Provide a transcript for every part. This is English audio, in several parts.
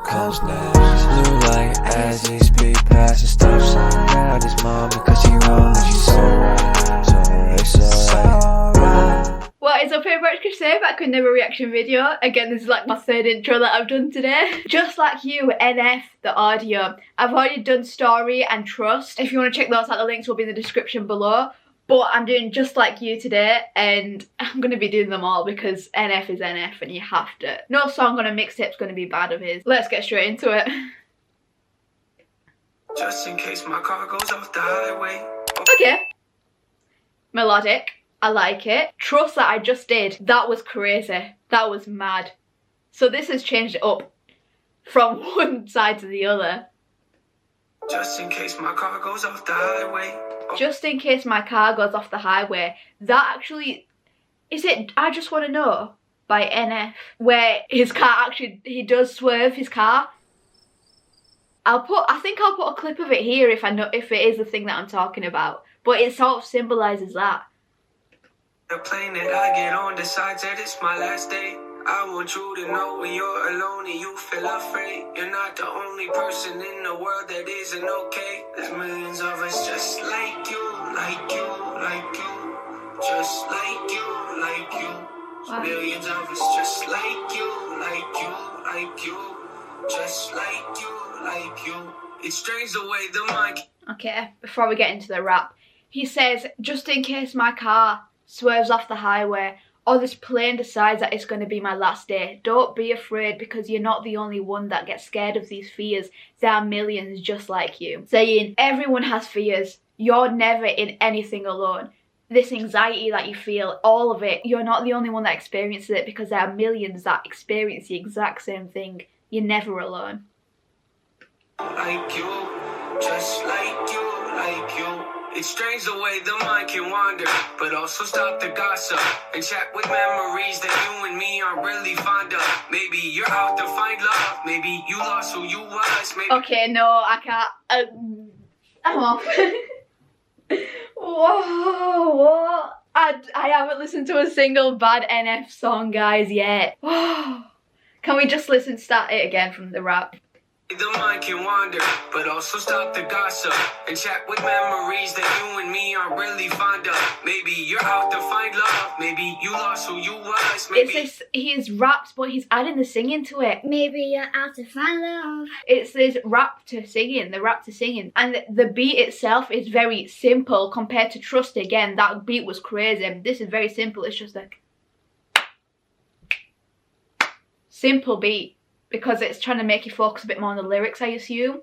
comes next. Blue light as he speed past the stop sign. Now this mom because she wrong and she's so right, so right, so right. What is up everybody, it's Chris back with another reaction video. Again, this is like my third intro that I've done today. Just Like You, NF, the audio. I've already done Story and Trust. If you want to check those out, the links will be in the description below. But I'm doing Just Like You today, and I'm going to be doing them all because NF is NF and you have to. No song on a mixtape's going to be bad of his. Let's get straight into it. Just in case my car goes off the highway. Okay. Melodic. I like it. Trust that I just did. That was crazy. That was mad. So this has changed it up from one side to the other. Just in case my car goes off the highway. Just in case my car goes off the highway. That actually, is it I Just Want to Know by NF, where his car actually, he does swerve his car. I think I'll put a clip of it here if it is the thing that I'm talking about. But it sort of symbolises that. The plane that I get on decides that it's my last day. I want you to know when you're alone and you feel afraid. You're not the only person in the world that isn't okay. There's millions of us just like you, like you, like you. Just like you, like you. Wow. Millions of us just like you, like you, like you. Just like you, like you. It's strange the way the mind... Okay, before we get into the rap. He says, just in case my car swerves off the highway, or this plane decides that it's going to be my last day. Don't be afraid because you're not the only one that gets scared of these fears. There are millions just like you. Saying everyone has fears. You're never in anything alone. This anxiety that you feel, all of it, you're not the only one that experiences it because there are millions that experience the exact same thing. You're never alone. Like you, just like you, like you. It's strange the way the mind can wander, but also stop the gossip and chat with memories that you and me aren't really fond of. Maybe you're out to find love, maybe you lost who you was, maybe... Okay, no, I can't. I'm off. Whoa, what? I haven't listened to a single bad NF song, guys, yet. Can we just start it again from the rap? The mind can wander, but also stop the gossip and chat with memories that you and me aren't really fond of. Maybe you're out to find love, maybe you lost who you was, maybe... He's raps, but he's adding the singing to it. Maybe you're out to find love. It's this rap to singing, the rap to singing. And the beat itself is very simple compared to Trust again. That beat was crazy. This is very simple, it's just like... simple beat. Because it's trying to make you focus a bit more on the lyrics, I assume.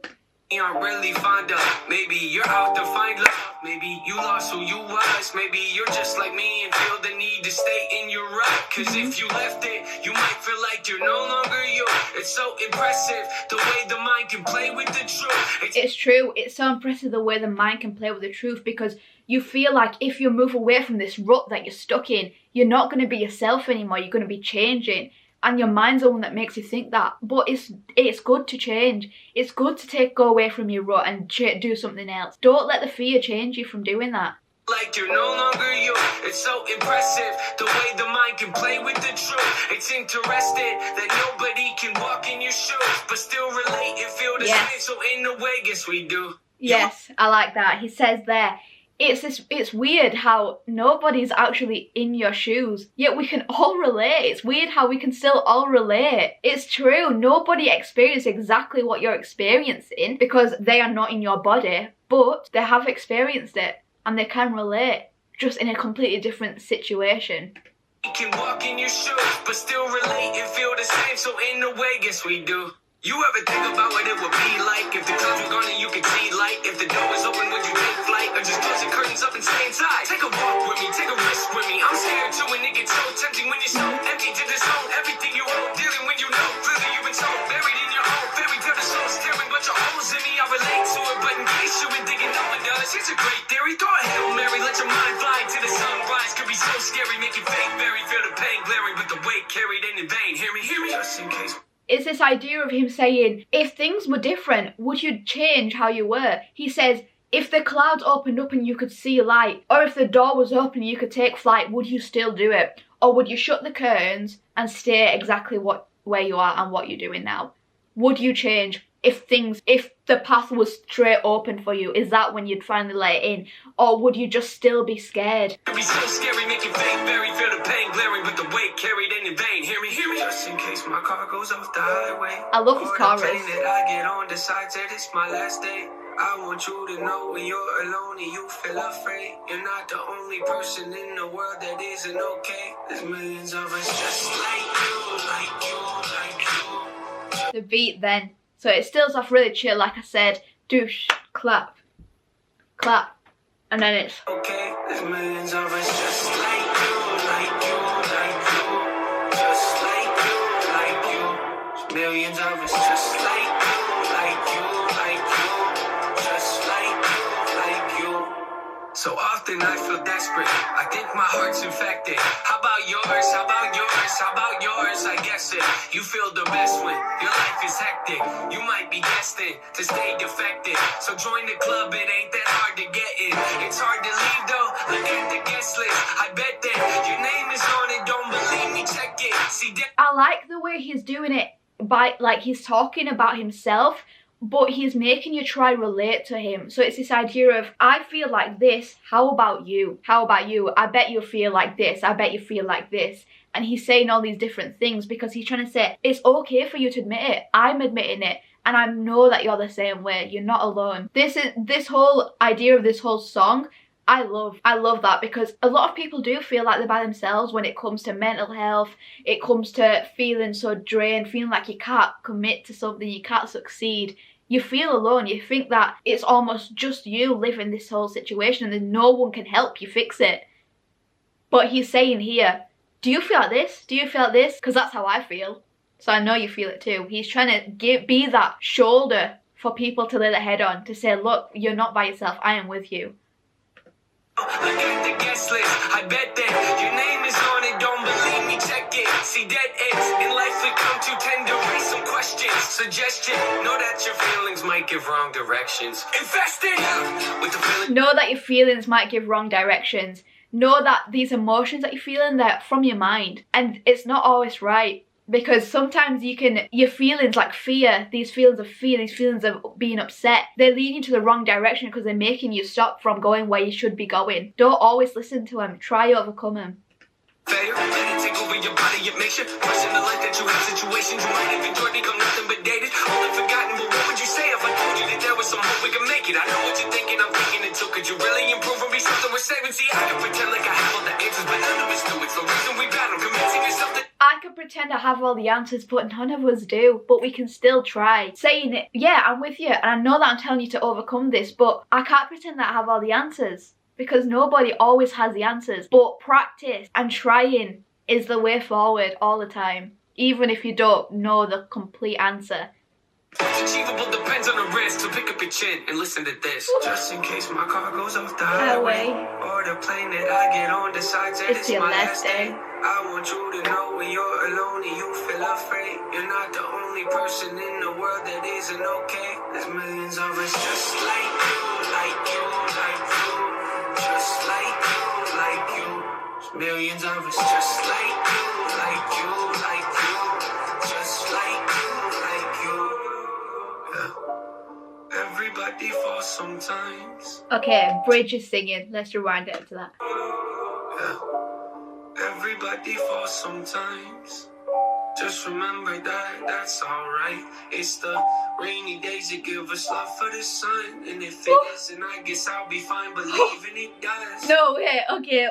You aren't really fond of. Maybe you're out to find love. Maybe you lost who you was. Maybe you're just like me and feel the need to stay in your rut. Cause if you left it, you might feel like you're no longer you. It's so impressive the way the mind can play with the truth. It's true. It's so impressive the way the mind can play with the truth, because you feel like if you move away from this rut that you're stuck in, you're not going to be yourself anymore. You're going to be changing. And your mind's the one that makes you think that. But it's good to change. It's good to go away from your rut and do something else. Don't let the fear change you from doing that. Like you're no longer you. It's so impressive the way the mind can play with the truth. It's interesting that nobody can walk in your shoes, but still relate and feel the same. So in a way, guess we do. Yes, I like that. He says there, it's weird how nobody's actually in your shoes, yet we can all relate. It's weird how we can still all relate. It's true, nobody experiences exactly what you're experiencing because they are not in your body, but they have experienced it and they can relate, just in a completely different situation. You can walk in your shoes, but still relate and feel the same, so in a way, guess we do. You ever think about what it would be like if the clouds were gone and you could see light? If the door was open, would you take flight? Or just close the curtains up and stay inside? Take a walk with me, take a risk with me. I'm scared too and it gets so tempting when you're so empty to the zone. Everything you own, dealing when you know clearly you've been so buried in your own fairy tale. The soul staring, but your holes in me. I relate to it, but in case you been thinking no one does, here's a great theory. Throw a Hail Mary, let your mind fly to the sunrise. Could be so scary, make you fake very feel the pain glaring, but the weight carried ain't in vain. Hear me, just in case. It's this idea of him saying, if things were different, would you change how you were? He says, if the clouds opened up and you could see light, or if the door was open and you could take flight, would you still do it? Or would you shut the curtains and stay exactly where you are and what you're doing now? would you change if the path was straight open for you? Is that when you'd finally let it in? Or would you just still be scared? It'd be so scary, making fake, very feel the pain, glaring, but the weight carried in vain. Hear me, just in case my car goes off the highway. I love this Or the chorus. plane that I get on decides that it's my last day. I want you to know when you're alone and you feel afraid, you're not the only person in the world that isn't okay. There's millions of us just like you. The beat then. So it starts off really chill, like I said. Douche, clap, clap. And then it's Okay, there's millions of us just like you. Just like you. There's millions of us just like you. Just like you. So often I feel desperate. I think my heart's infected. How about yours? How about yours? How about yours? I guess it. You feel the best when your life is hectic. You might be destined to stay defected. So join the club, it ain't that hard to get in. It's hard to leave though. Look at the guest list. I bet that your name is on it. Don't believe me, check it. See that. I like the way he's doing it by, like, he's talking about himself, but he's making you try relate to him. So it's this idea of, I feel like this, how about you? How about you? I bet you feel like this, I bet you feel like this. And he's saying all these different things because he's trying to say, it's okay for you to admit it. I'm admitting it. And I know that you're the same way. You're not alone. This whole idea of this whole song, I love that, because a lot of people do feel like they're by themselves when it comes to mental health. It comes to feeling so drained, feeling like you can't commit to something, you can't succeed. You feel alone. You think that it's almost just you living this whole situation and then no one can help you fix it. But he's saying here, do you feel like this? Do you feel like this? Because that's how I feel. So I know you feel it too. He's trying to be that shoulder for people to lay their head on, to say, look, you're not by yourself, I am with you. Look at the guest list. I bet that your name is on it. Don't believe me, check it. See dead ends in life we come to tend to raise some questions. Suggestion: know that your feelings might give wrong directions. Invest in with the feeling. Know that your feelings might give wrong directions. Know that these emotions that you're feeling, they're from your mind, and it's not always right. Because sometimes your feelings like fear, these feelings of being upset, they lead you to the wrong direction because they're making you stop from going where you should be going. Don't always listen to them. Try overcome them. Failure, let it take over your body, it makes you question the life that you have, situations you might have enjoyed become nothing but dated, only forgotten. But what would you say if I told you that there was some hope we could make it? I know what you're thinking, I'm thinking it too. Could you really improve and be something we're saving? See, I can pretend like I have all the answers, but none of us do. It's the reason we battle, convincing yourself that I could pretend I have all the answers, but none of us do. But we can still try. Saying it, yeah, I'm with you, and I know that I'm telling you to overcome this, but I can't pretend that I have all the answers. Because nobody always has the answers. But practice and trying is the way forward all the time. Even if you don't know the complete answer. what's achievable depends on the risk, so pick up your chin and listen to this. Just in case my car goes off the highway, or the plane that I get on decides that it's your my last day. I want you to know when you're alone and you feel afraid, you're not the only person in the world that isn't okay. There's millions of us just like you, like you, like you. Just like you, like you. There's millions of us just like you, like you, like you. Just like you, like you. Yeah. Everybody falls sometimes. Okay, bridge is singing. Let's rewind it to that. Yeah. Everybody falls sometimes. Just remember that that's alright. It's the rainy days that give us love for the sun. And if it isn't, I guess I'll be fine believing it does. No, okay.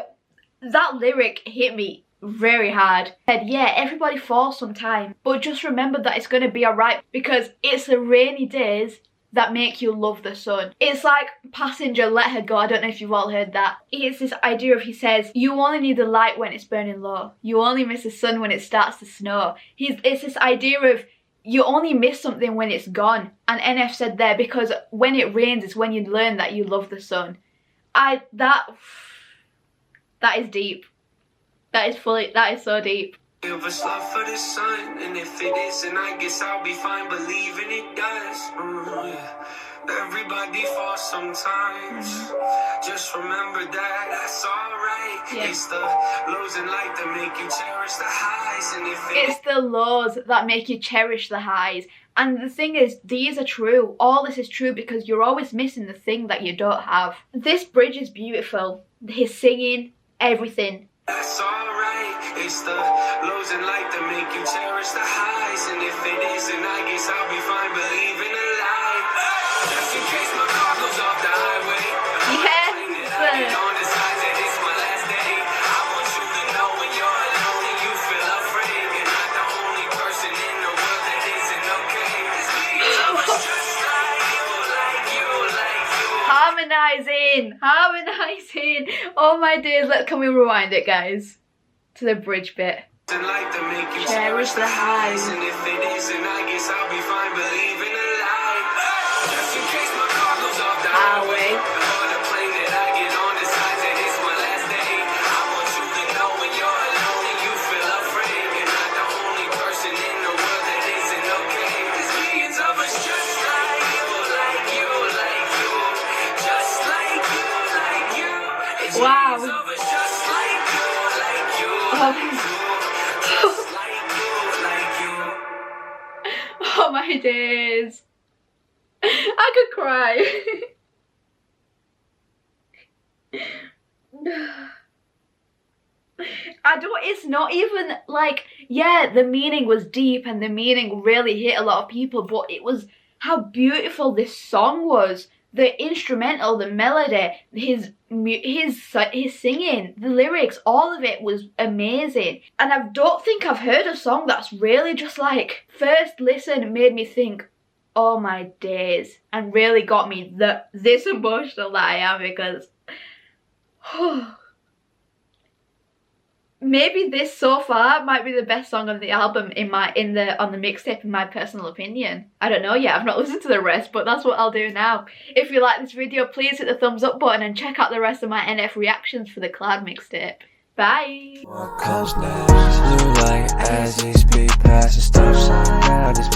That lyric hit me very hard. Said, yeah, everybody falls sometime, but just remember that it's gonna be alright because it's the rainy days that make you love the sun. It's like Passenger, Let Her Go. I don't know if you've all heard that. It's this idea of, he says, you only need the light when it's burning low. You only miss the sun when it starts to snow. It's this idea of you only miss something when it's gone. And NF said there, because when it rains is when you learn that you love the sun. That is deep. That is so deep. Give us love for the sun, and if it isn't, I guess I'll be fine believing it does. Yeah. Everybody falls sometimes. Just remember that that's alright. Yeah. It's the lows in life that make you cherish the highs, and if It's the lows that make you cherish the highs. And the thing is, these are true. All this is true because you're always missing the thing that you don't have. This bridge is beautiful. His singing, everything. That's alright. It's the lows in life that make you cherish the highs. And if it isn't, I guess I'll be fine believing a lie. Just in case my car goes off the highway. Yes. On the side that it's my last day. I want you to know when you're alone and you feel afraid. You're not the only person in the world that isn't okay. It's millions of us just like you, like you, like you. Harmonizing. Oh my days. Can we rewind it, guys? To the bridge bit. Like to make you Cherish the highs. And if it isn't, I guess I'll be fine believing a lie. Just in case my car goes off the highway. Or the plane that I get on decides that it's my last day. I want you to know when you're alone and you feel afraid. You're not the only person in the world that isn't okay. There's millions of us just like you, like you, like you. Just like you, like you. It's Wow. millions of us just like you, like you, Oh. like you. Just like you, like you. Oh my days. I could cry. It's not even like, yeah, the meaning was deep and the meaning really hit a lot of people, but it was how beautiful this song was. The instrumental, the melody, his singing, the lyrics, all of it was amazing. And I don't think I've heard a song that's really just like, first listen made me think, oh my days, and really got me this emotional that I am, because maybe this so far might be the best song on the album on the mixtape, in my personal opinion. I don't know yet, I've not listened to the rest, but that's what I'll do now. If you like this video, please hit the thumbs up button and check out the rest of my NF reactions for the Cloud mixtape. Bye! Close now, blue light as he speed past the stop sign. Now this